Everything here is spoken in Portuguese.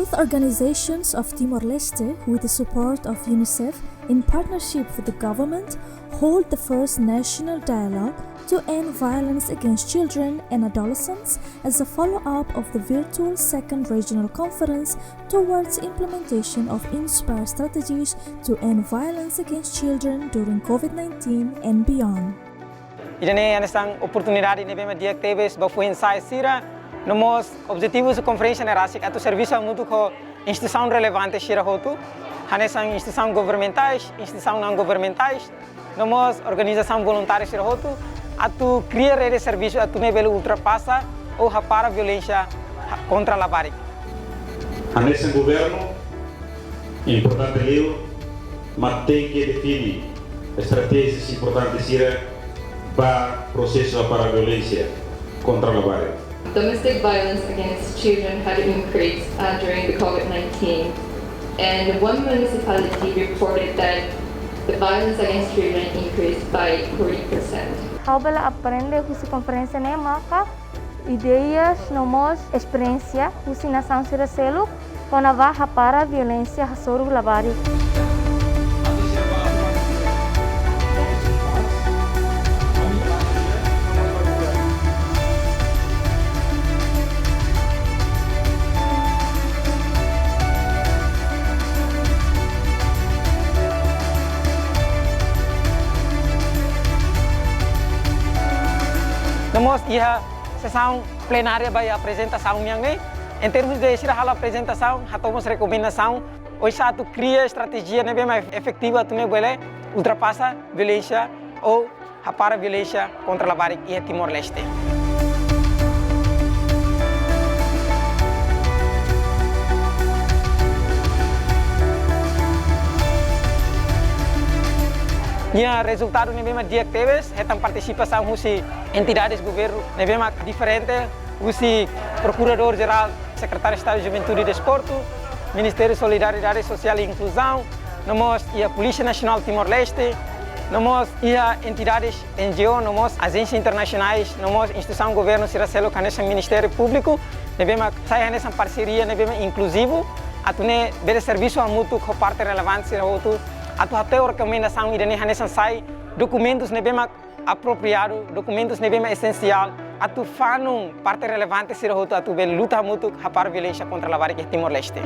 Youth organizations of Timor-Leste, with the support of UNICEF in partnership with the government, hold the first national dialogue to end violence against children and adolescents as a follow-up of the virtual second regional conference towards implementation of INSPIRE strategies to end violence against children during COVID-19 and beyond. Idane esta oportunidade de bem dia teves ba foi ensaio sira nos objetivos da conferência nerasik atu serviço mútuo com instituição relevante sira hotu hanesan instituição governamentais instituição não governamentais nos organização voluntária sira hotu atu criar rede de serviço atu nível ultrapassa ou para a violência contra a barriga. Hanesan governo importante leu mas tem que definir estratégias importantes sira para processo para a violência contra a barriga. Domestic violence against children had increased during the COVID-19, and one municipality reported that the violence against children increased by 40%. How bela aprende husi conferência ne maka ideias nomos experiência husi nação siraselu konava para violência hasoru labari. Nós ia sessão plenária vai apresentação minha em termos de a apresentação hatamos recomendação hoje tu cria estratégia né bem mais efetiva tu né bele ultrapassa violência ou para violência contra a barriga e Timor-Leste. Nia resultado nem bem dia que teves é tam participação husi entidades governo nem bem diferente husi procurador geral secretário de Estado de Juventude e Desporto Ministério de Solidariedade Social e Inclusão nós e a Polícia Nacional de Timor-Leste nós e a entidades NGO nós agências internacionais nós instituição governo Siracelo canessa Ministério Público nem bem sai nessa parceria nem bem inclusivo atune bere serviço a mútuo com parte relevante sira outro atu até a recomendação idane hanesan sai documentos ne bem apropriado documentos ne bem essencial atu fanum parte relevante sira hotu atu bel luta mútuo para a violência contra a barriga Timor-Leste.